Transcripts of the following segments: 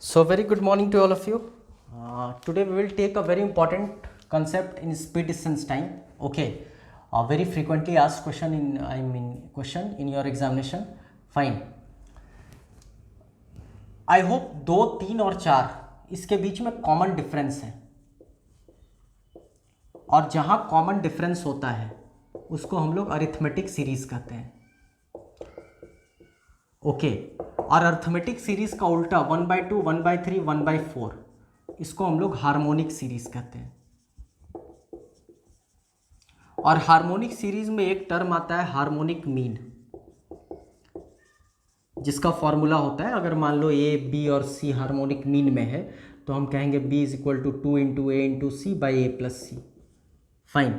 So very good morning to all of you. Today we will take a very important concept in speed distance time. Okay, a very frequently asked question question in your examination. Fine. I hope 2, 3 और 4 इसके बीच में common difference है, और जहां common difference होता है उसको हम लोग अरिथमेटिक सीरीज कहते हैं. ओके, और अर्थमेटिक सीरीज का उल्टा 1/2, 1/3, 1/4 इसको हम लोग हार्मोनिक सीरीज कहते हैं. और हार्मोनिक सीरीज में एक टर्म आता है हार्मोनिक मीन, जिसका फॉर्मूला होता है, अगर मान लो ए बी और सी हार्मोनिक मीन में है तो हम कहेंगे b is equal to 2 into a into c by a plus c. Fine.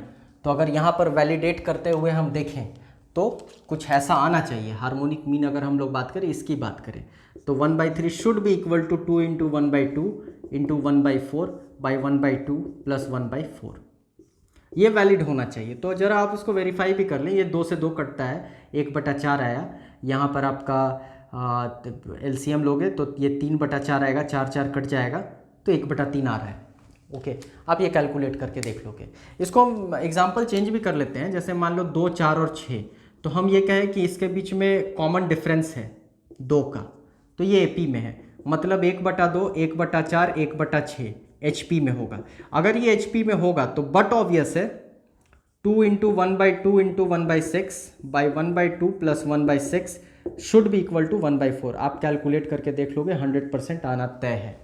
तो अगर यहाँ पर वैलिडेट करते हुए हम देखें तो कुछ ऐसा आना चाहिए. हार्मोनिक मीन अगर हम लोग बात करें, इसकी बात करें, तो 1/3 should be equal to 2 into 1/2 into 1/4 by 1/2 plus 1/4. ये वैलिड होना चाहिए. तो ज़रा आप इसको वेरीफाई भी कर लें. ये 2 से 2 कटता है, 1/4 आया. यहाँ पर आपका एलसीएम लोगे तो ये 3/4 आएगा, 4 कट जाएगा तो 1/3 आ रहा है. ओके, आप ये कैलकुलेट करके देख लोगे. इसको हम एग्जाम्पल चेंज भी कर लेते हैं. जैसे मान लो 2, 4 और 6, तो हम ये कहें कि इसके बीच में कॉमन डिफरेंस है 2 का, तो ये एपी में है. मतलब 1/2, 1/4, 1/6 एचपी में होगा. अगर ये एचपी में होगा तो बट ऑब्वियस है 2 into 1/2 into 1/6 by 1/2 plus 1/6 should be equal to 1/4. आप कैलकुलेट करके देख लोगे, 100% आना तय है.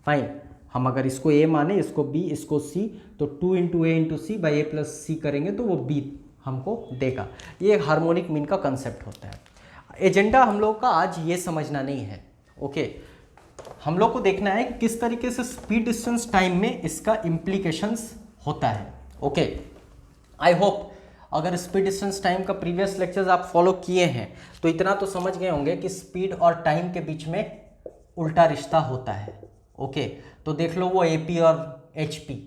फाइन. हम अगर इसको ए माने, इसको बी, इसको सी, तो 2 into a into c by a plus c करेंगे तो वो बी हमको देगा. ये हार्मोनिक मीन का कंसेप्ट होता है. एजेंडा हम लोग का आज ये समझना नहीं है. ओके, हम लोग को देखना है किस तरीके से स्पीड डिस्टेंस टाइम में इसका इम्प्लीकेशंस होता है. ओके, आई होप अगर स्पीड डिस्टेंस टाइम का प्रीवियस लेक्चर्स आप फॉलो किए हैं तो इतना तो समझ गए होंगे कि स्पीड और टाइम के बीच में उल्टा रिश्ता होता है. ओके, तो देख लो वो एपी और एचपी,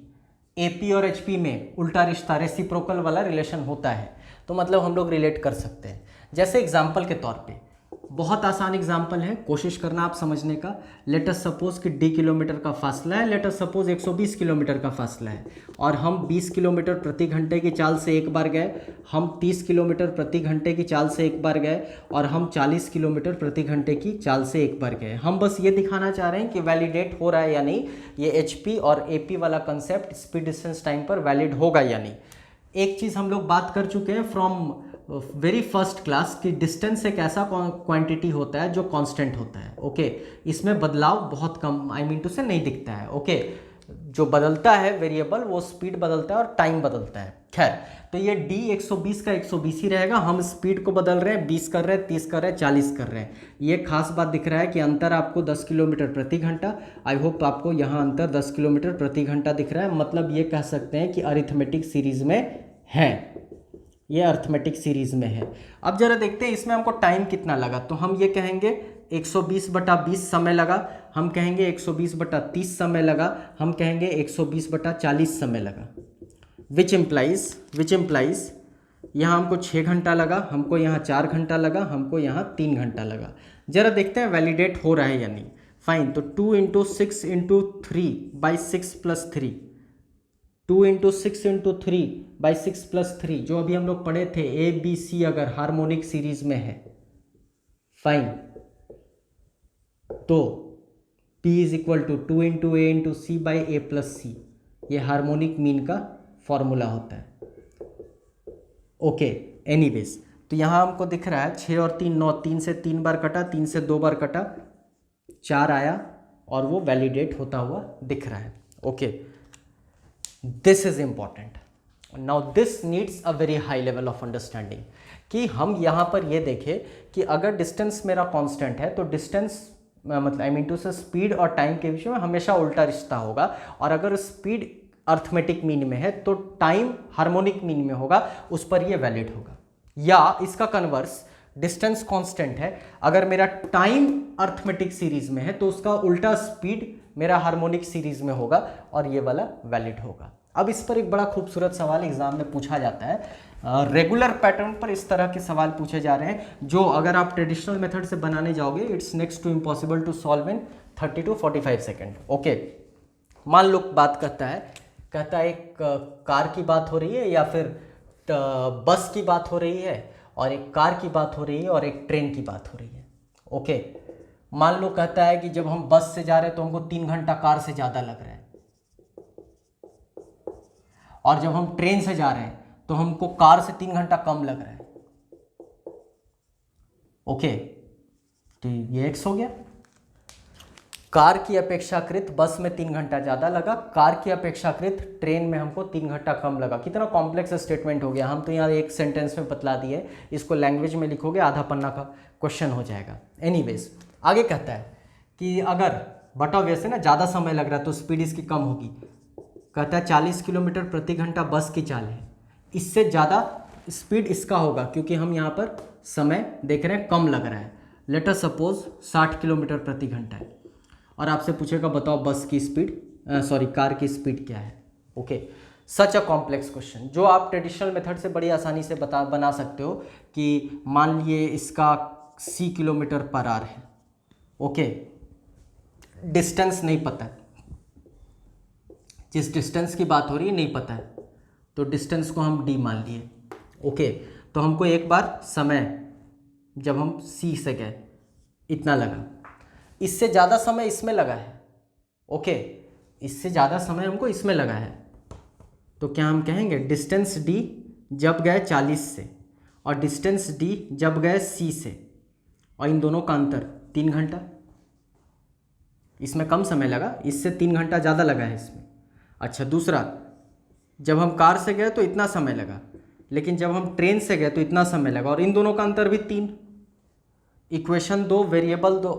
एपी और एचपी में उल्टा रिश्ता, रेसिप्रोकल वाला रिलेशन होता है. तो मतलब हम लोग रिलेट कर सकते हैं. जैसे एग्जाम्पल के तौर पे, बहुत आसान एग्जाम्पल है, कोशिश करना आप समझने का. लेट अस सपोज कि d किलोमीटर का फासला है, लेट अस सपोज 120 किलोमीटर का फासला है, और हम 20 किलोमीटर प्रति घंटे की चाल से एक बार गए, हम 30 किलोमीटर प्रति घंटे की चाल से एक बार गए, और हम 40 किलोमीटर प्रति घंटे की चाल से एक बार गए. हम बस ये दिखाना चाह रहे हैं कि वैलिडेट हो रहा है या नहीं, ये एचपी और एपी वाला कंसेप्ट स्पीड डिस्टेंस टाइम पर वैलिड होगा या नहीं. एक चीज़ हम लोग बात कर चुके हैं फ्रॉम वेरी फर्स्ट क्लास कि डिस्टेंस एक ऐसा क्वांटिटी होता है जो कांस्टेंट होता है. ओके, इसमें बदलाव बहुत कम, आई मीन टू से नहीं दिखता है. ओके, जो बदलता है वेरिएबल वो स्पीड बदलता है और टाइम बदलता है. खैर, तो ये d 120 का 120 ही रहेगा. हम स्पीड को बदल रहे हैं, 20 कर रहे हैं, 30 कर रहे हैं, 40 कर रहे हैं. ये खास बात दिख रहा है कि अंतर आपको 10 किलोमीटर प्रति घंटा. आई होप आपको यहाँ अंतर 10 किलोमीटर प्रति घंटा दिख रहा है. मतलब ये कह सकते हैं कि अरिथमेटिक सीरीज में है, ये अर्थमेटिक सीरीज में है. अब जरा देखते हैं इसमें हमको टाइम कितना लगा. तो हम ये कहेंगे 120/20 समय लगा, हम कहेंगे 120/30 समय लगा, हम कहेंगे 120/40 समय लगा. विच इम्प्लाइज यहाँ हमको 6 घंटा लगा, हमको यहाँ 4 घंटा लगा, हमको यहाँ 3 घंटा लगा. जरा देखते हैं वैलिडेट हो रहा है या नहीं. फाइन. तो 2 into 6 into 3 by 6 plus 3, 2 into 6 into 3 by 6 plus 3, जो अभी हम लोग पढ़े थे, ए बी सी अगर हार्मोनिक सीरीज में है. फाइन. तो P is equal to 2 into a into c by a plus c, ये हार्मोनिक मीन का फॉर्मूला होता है. ओके, एनीवेज, तो यहाँ हमको दिख रहा है 6 और 3 9, 3 से 3 बार कटा, 3 से 2 बार कटा, 4 आया, और वो वैलिडेट होता हुआ दिख रहा है. Okay, this is important. Now this needs a very high level of understanding कि हम यहाँ पर ये देखें कि अगर डिस्टेंस मेरा कांस्टेंट है तो डिस्टेंस मतलब आई मीन टू से स्पीड और टाइम के बीच में हमेशा उल्टा रिश्ता होगा. और अगर स्पीड अर्थमेटिक मीन में है तो टाइम हार्मोनिक मीन में होगा, उस पर ये वैलिड होगा. या इसका कन्वर्स, डिस्टेंस कांस्टेंट है, अगर मेरा टाइम अर्थमेटिक सीरीज में है तो उसका उल्टा स्पीड मेरा हार्मोनिक सीरीज में होगा, और ये वाला वैलिड होगा. अब इस पर एक बड़ा खूबसूरत सवाल एग्जाम में पूछा जाता है। रेगुलर पैटर्न पर इस तरह के सवाल पूछे जा रहे हैं जो अगर आप ट्रेडिशनल मेथड से बनाने जाओगे it's next to impossible to solve in 30 to 45 second. Okay, मान लो बात कहता है एक कार की बात हो रही है या फिर बस की बात हो रही है, और एक कार की बात हो रही है और एक ट्रेन की बात हो रही है। ओके, मान लो कहता है कि जब हम बस से जा रहे हैं तो हमको 3 घंटा कार से ज़्यादा लग रहा है, और जब हम ट्रेन से जा रहे हैं तो हमको कार से 3 घंटा कम लग रहा है। ओके, तो ये एक्स हो गया। कार की अपेक्षाकृत बस में 3 घंटा ज़्यादा लगा, कार की अपेक्षाकृत ट्रेन में हमको 3 घंटा कम लगा। कितना कॉम्प्लेक्स स्टेटमेंट हो गया, हम तो यहाँ एक सेंटेंस में बतला दिए, इसको लैंग्वेज में लिखोगे आधा पन्ना का क्वेश्चन हो जाएगा। एनीवेज, आगे कहता है कि अगर बट ऑब्वियस है ना, ज़्यादा समय लग रहा है तो स्पीड इसकी कम होगी। कहता है 40 किलोमीटर प्रति घंटा बस की चाल है, इससे ज़्यादा स्पीड इसका होगा क्योंकि हम यहाँ पर समय देख रहे हैं कम लग रहा है। लेट अस सपोज 60 किलोमीटर प्रति घंटा है, और आपसे पूछेगा बताओ बस की स्पीड कार की स्पीड क्या है। Okay, such a complex question जो आप ट्रेडिशनल मेथड से बड़ी आसानी से बना सकते हो कि मान लिए इसका c किलोमीटर पर आवर है। ओके, डिस्टेंस नहीं पता है, जिस डिस्टेंस की बात हो रही है नहीं पता है, तो डिस्टेंस को हम d मान लिए। ओके, तो हमको एक बार समय जब हम c से गए इतना लगा, इससे ज़्यादा समय इसमें लगा है। ओके, इससे ज़्यादा समय हमको इसमें लगा है, तो क्या हम कहेंगे डिस्टेंस d जब गए 40 से और डिस्टेंस d जब गए c से, और इन दोनों का अंतर 3 घंटा। इसमें कम समय लगा, इससे 3 घंटा ज़्यादा लगा है इसमें। अच्छा, दूसरा, जब हम कार से गए तो इतना समय लगा, लेकिन जब हम ट्रेन से गए तो इतना समय लगा, और इन दोनों का अंतर भी 3। इक्वेशन 2 वेरिएबल 2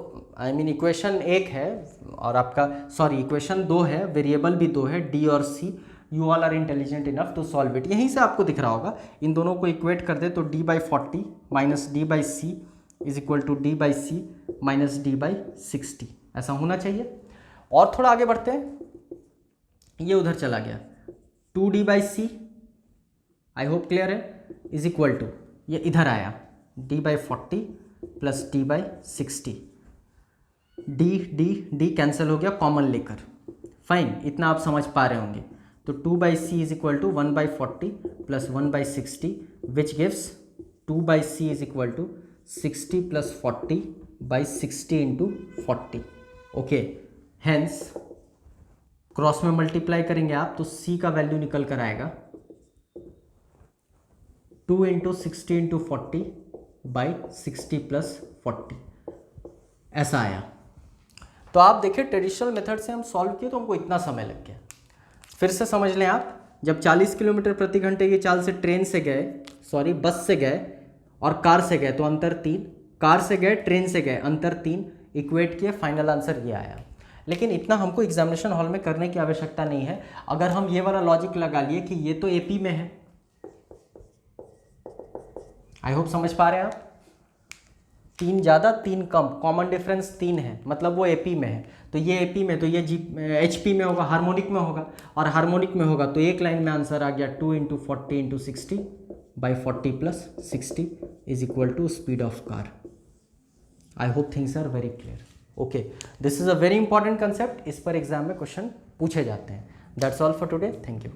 इक्वेशन 1 है और आपका इक्वेशन 2 है, वेरिएबल भी 2 है, डी और c. You all are intelligent enough to solve it. यहीं से आपको दिख रहा होगा, इन दोनों को इक्वेट कर दे तो d/40 minus d/c is equal to d/c minus d/60 ऐसा होना चाहिए। और थोड़ा आगे बढ़ते हैं, ये उधर चला गया 2d/c, आई होप क्लियर है, इज इक्वल टू ये इधर आया d/40 plus d/60। D cancel हो गया कॉमन लेकर। फाइन, इतना आप समझ पा रहे होंगे। तो 2/c is equal to 1/40 plus 1/60 which gives 2/c is equal to 60 plus 40/60 into 40। Okay, hence cross में मल्टीप्लाई करेंगे आप तो c का वैल्यू निकल कर आएगा 2 इंटू 60 इंटू 40/60 प्लस 40 ऐसा आया। तो आप देखिए ट्रेडिशनल मेथड से हम सॉल्व किए तो हमको इतना समय लग गया। फिर से समझ लें आप, जब 40 किलोमीटर प्रति घंटे की चाल से ट्रेन से गए बस से गए और कार से गए तो अंतर 3, कार से गए ट्रेन से गए अंतर 3, इक्वेट किए, फाइनल आंसर ये आया। लेकिन इतना हमको एग्जामिनेशन हॉल में करने की आवश्यकता नहीं है। अगर हम ये वाला लॉजिक लगा लिए कि ये तो एपी में है, आई होप समझ पा रहे हैं आप, 3 ज़्यादा 3 कम, कॉमन डिफरेंस 3 है, मतलब वो एपी में है, तो ये एपी में, तो ये एचपी में होगा, हार्मोनिक में होगा, और हार्मोनिक में होगा तो एक लाइन में आंसर आ गया 2 into 40 into 60/40 plus 60 is equal to speed of car. I hope things are very clear. Okay, this is a very important concept, इस पर एग्जाम में क्वेश्चन पूछे जाते हैं। That's all for today, thank you.